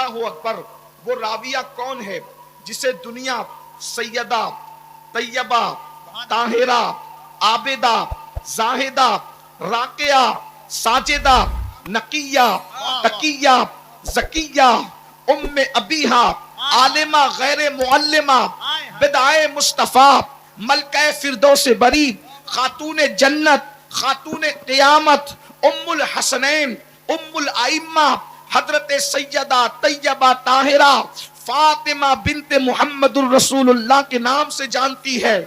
اللہ اکبر. وہ راویہ کون ہے جسے دنیا سیدہ، طیبہ، طاہرہ، عابدہ، زاہدہ، راقیہ، ساجدہ، نقیہ، تقیہ، زکیہ، ام ابیہا، عالمہ غیر معلمہ، بدعائے مصطفیٰ، ملکہ فردوس بری، خاتون جنت، خاتون قیامت، ام الحسنین، ام الائمہ، حضرت سیدہ طیبہ طاہرہ فاطمہ بنت محمد الرسول اللہ کے نام سے جانتی ہے.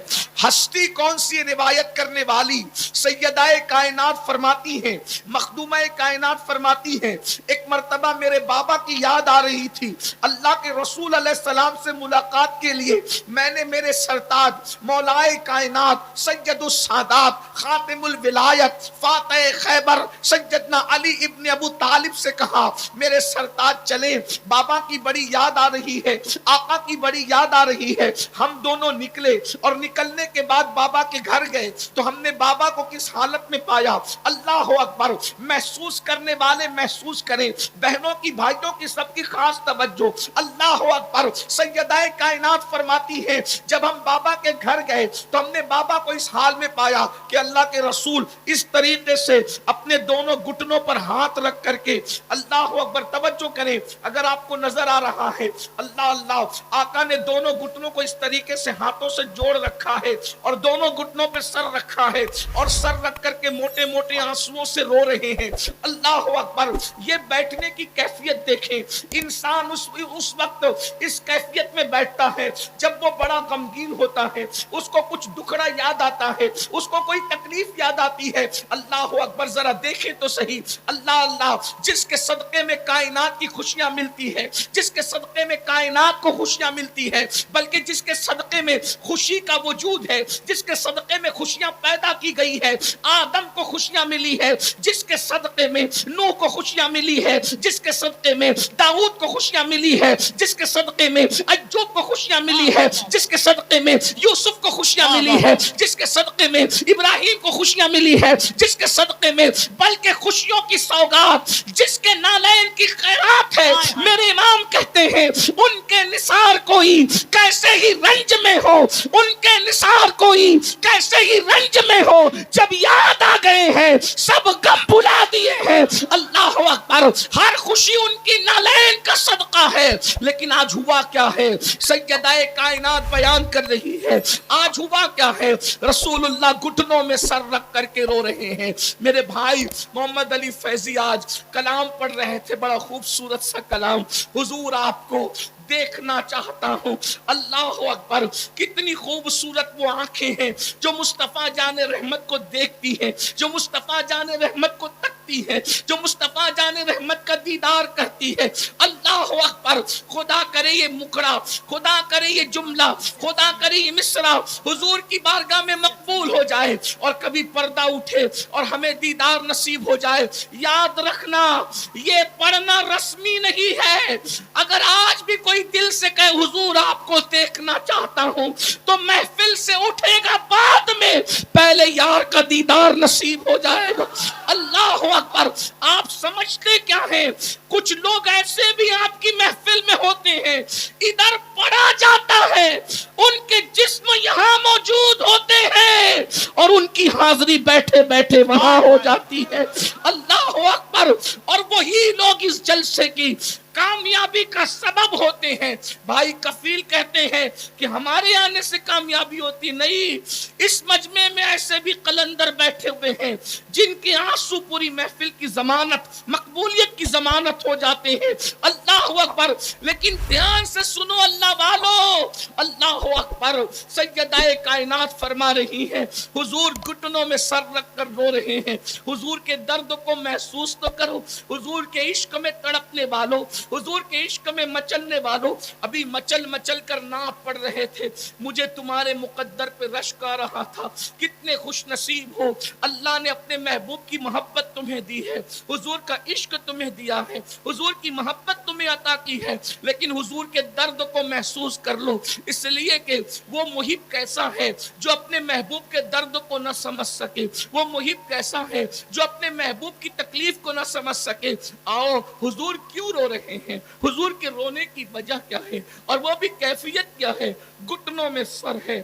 ہستی کون سی؟ روایت کرنے والی سیدہ کائنات فرماتی ہیں، مخدومہ کائنات فرماتی ہیں، ایک مرتبہ میرے بابا کی یاد آ رہی تھی. اللہ کے رسول علیہ السلام سے ملاقات کے لیے میں نے میرے سرتاج مولائے کائنات سید السادات خاتم الولایت فاتح خیبر سیدنا علی ابن ابو طالب سے کہا میرے سرتاج چلیں، بابا کی بڑی یاد آ رہی ہے، آقا کی بڑی یاد آ رہی ہے. ہم دونوں نکلے اور نکلنے کے بعد بابا کے گھر گئے تو ہم نے بابا کو کس حالت میں پایا. اللہ اکبر. محسوس کرنے والے محسوس کریں، بہنوں کی بھائیوں کی سب کی خاص توجہ. اللہ اکبر. سیدہ کائنات فرماتی ہے جب ہم بابا کے گھر گئے تو ہم نے بابا کو اس حال میں پایا کہ اللہ کے رسول اس طریقے سے اپنے دونوں گھٹنوں پر ہاتھ رکھ کر کے اللہ اکبر. توجہ کریں اگر آپ کو نظر آ رہا ہے. اللہ اللہ. آقا نے دونوں گھٹنوں کو اس طریقے سے ہاتھوں سے جوڑ رکھا ہے اور دونوں گھٹنوں پہ سر رکھا ہے اور سر رکھ کر کے موٹے موٹے آنسوؤں سے رو رہے ہیں. اللہ اکبر. یہ بیٹھنے کی کیفیت دیکھیں. انسان اس وقت اس کیفیت میں بیٹھتا ہے جب وہ بڑا غمگین ہوتا ہے، اس کو کچھ دکھڑا یاد آتا ہے، اس کو کوئی تکلیف یاد آتی ہے. اللہ اکبر. ذرا دیکھیں تو صحیح. اللہ اللہ. جس کے صدقے میں کائنات کی خوشیاں ملتی ہے، جس کے صدقے میں کائنات کو خوشیاں ملتی ہے، بلکہ جس کے صدقے میں خوشی کا وجود ہے، جس کے صدقے میں خوشیاں پیدا کی گئی ہے. آدم کو خوشیاں ملی ہے، جس کے صدقے میں نوح کو خوشیاں ملی ہے، جس کے صدقے میں داؤد کو خوشیاں ملی ہے، جس کے صدقے میں ایوب کو خوشیاں ملی ہے، جس کے صدقے میں یوسف کو خوشیاں ملی ہے، جس کے صدقے میں ابراہیم کو خوشیاں ملی ہے، جس کے صدقے میں بلکہ خوشیوں کی سوغات جس کے نالین کی خیرات ہے. میرے امام کہتے ہیں ان کے نثار کوئی کیسے ہی رنج میں ہو، ان کے نثار کوئی کیسے ہی رنج میں ہو، جب یاد آ گئے ہیں سب غم بھلا دیے ہیں. اللہ اکبر. ہر خوشی ان کی نالین کا صدقہ ہے. لیکن آج ہوا کیا ہے؟ سیدہ کائنات بیان کر رہی ہے آج ہوا کیا ہے. رسول اللہ گھٹنوں میں سر رکھ کر کے رو رہے ہیں. میرے بھائی محمد علی فیضی آج کلام پڑھ رہے تھے، بڑا خوبصورت سا کلام. حضور آپ کو دیکھنا چاہتا ہوں. اللہ اکبر. کتنی خوبصورت وہ آنکھیں ہیں جو مصطفیٰ جان رحمت کو دیکھتی ہیں، جو مصطفیٰ جان رحمت کو تکتی ہے، جو مصطفیٰ جان رحمت کا دیدار کرتی ہے. اللہ اکبر. خدا کرے یہ مکڑا، خدا کرے یہ جملہ، خدا کرے یہ مصرع حضور کی بارگاہ میں مقبول ہو جائے اور کبھی پردہ اٹھے اور ہمیں دیدار نصیب ہو جائے. یاد رکھنا یہ پڑھنا رسمی نہیں ہے. اگر آج بھی کوئی دل سے کہے حضور آپ کو دیکھنا چاہتا ہوں تو محفل سے اٹھے گا بعد میں، پہلے یار کا دیدار نصیب ہو جائے گا. اللہ اکبر. آپ سمجھتے کیا ہیں؟ کچھ لوگ ایسے بھی آپ کی محفل میں ہوتے ہیں، ادھر پڑھا جاتا ہے، ان کے جسم یہاں موجود ہوتے ہیں اور ان کی حاضری بیٹھے بیٹھے وہاں ہو جاتی ہے. اللہ اکبر. اور وہی لوگ اس جلسے کی کامیابی کا سبب ہوتے ہیں. بھائی کفیل کہتے ہیں کہ ہمارے آنے سے کامیابی ہوتی نہیں. اس مجمع میں ایسے بھی قلندر بیٹھے ہوئے ہیں جن کے آنسو پوری محفل کی ضمانت، مقبولیت کی ضمانت ہو جاتے ہیں. اللہ اکبر. لیکن دھیان سے سنو اللہ والو. اللہ اکبر. سیدہ کائنات فرما رہی ہیں حضور گھٹنوں میں سر رکھ کر رو رہے ہیں. حضور کے درد کو محسوس تو کرو. حضور کے عشق میں تڑپنے والوں، حضور کے عشق میں مچلنے والوں، ابھی مچل مچل کر نعت پڑھ رہے تھے. مجھے تمہارے مقدر پہ رشک آ رہا تھا. کتنے خوش نصیب ہو، اللہ نے اپنے محبوب کی محبت تمہیں دی ہے، حضور کا عشق تمہیں دیا ہے، حضور کی محبت تمہیں عطا کی ہے. لیکن حضور کے درد کو محسوس کر لو، اس لیے کہ وہ محب کیسا ہے جو اپنے محبوب کے درد کو نہ سمجھ سکے. وہ محب کیسا ہے جو اپنے محبوب کی تکلیف کو نہ سمجھ سکے. آؤ حضور کیوں رو رہے رہے ہیں. حضور کے رونے کی وجہ کیا ہے اور وہ بھی کیفیت کیا ہے؟ گھٹنوں میں سر ہے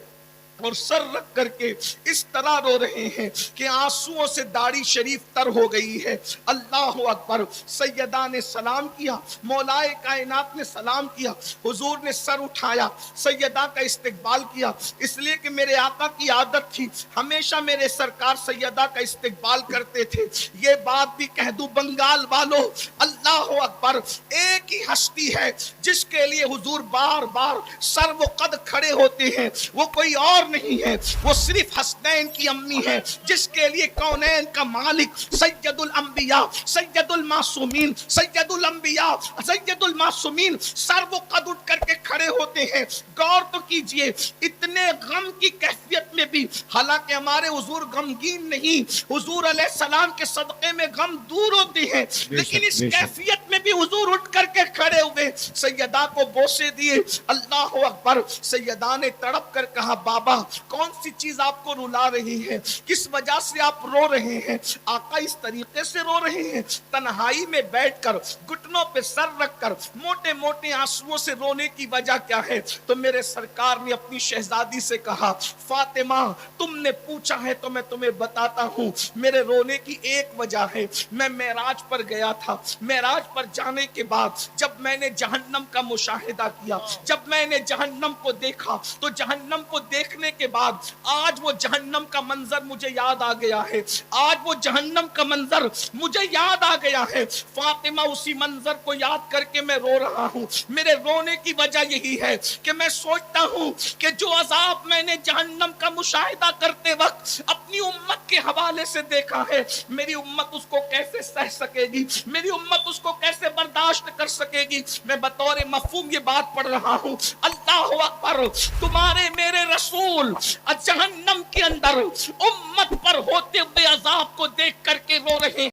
اور سر رکھ کر کے اس طرح رو رہے ہیں کہ آنسوؤں سے داڑھی شریف تر ہو گئی ہے. اللہ اکبر. سیدہ نے سلام کیا, مولائے کائنات نے سلام کیا, حضور نے سر اٹھایا, سیدہ کا استقبال کیا, اس لیے کہ میرے آقا کی عادت تھی ہمیشہ میرے سرکار سیدہ کا استقبال کرتے تھے. یہ بات بھی کہہ دوں بنگال والوں, اللہ اکبر, ایک ہی ہستی ہے جس کے لیے حضور بار بار سر و قد کھڑے ہوتے ہیں, وہ کوئی اور نہیں ہے, وہ صرف حسنین کی امی ہے جس کے لیے کونین کا مالک سید الانبیاء سید المعصومین سید الانبیاء سید المعصومین سر و قد اٹھ کر کے کھڑے ہوتے ہیں. غور تو کیجئے, اتنے غم کی کیفیت میں بھی, حالانکہ ہمارے حضور غمگین نہیں, حضور علیہ السلام کے صدقے میں غم دور ہوتے ہیں, لیکن اس کیفیت میں بھی حضور اٹھ کر کے کھڑے ہوئے, سیدہ کو بوسے دیے. اللہ اکبر. سیدہ نے تڑپ کر کہا بابا کون سی چیز آپ کو رلا رہی ہے, کس وجہ سے آپ رو رہے ہیں؟ آقا اس طریقے سے رو رہے ہیں تنہائی میں بیٹھ کر گھٹنوں پہ سر رکھ کر موٹے موٹے آنسوؤں سے رونے کی وجہ کیا ہے؟ تو میرے سرکار نے اپنی شہزادی سے کہا فاطمہ تم نے پوچھا ہے تو میں تمہیں بتاتا ہوں, میرے رونے کی ایک وجہ ہے, میں معراج پر گیا تھا, معراج پر جانے کے بعد جب میں نے جہنم کا مشاہدہ کیا, جب میں نے جہنم کو دیکھا تو جہنم کو دیکھنے کے بعد آج وہ جہنم کا منظر مجھے یاد آ گیا ہے, آج وہ جہنم کا منظر مجھے یاد آ گیا ہے. فاطمہ اسی منظر کو یاد کر کے میں رو رہا ہوں. میرے رونے کی وجہ یہی ہے کہ میں سوچتا ہوں کہ جو عذاب میں نے جہنم کا مشاہدہ کرتے وقت اپنی امت کے حوالے سے دیکھا ہے, میری امت اس کو کیسے سہ سکے گی, میری امت اس کو کیسے برداشت کر سکے گی. میں بطور مفہوم یہ بات پڑھ رہا ہوں. اللہ اکبر. تمہارے میرے رسول جہنم کے اندر امت پر ہوتے ہوئے عذاب کو دیکھ کر کے رو رہے ہیں.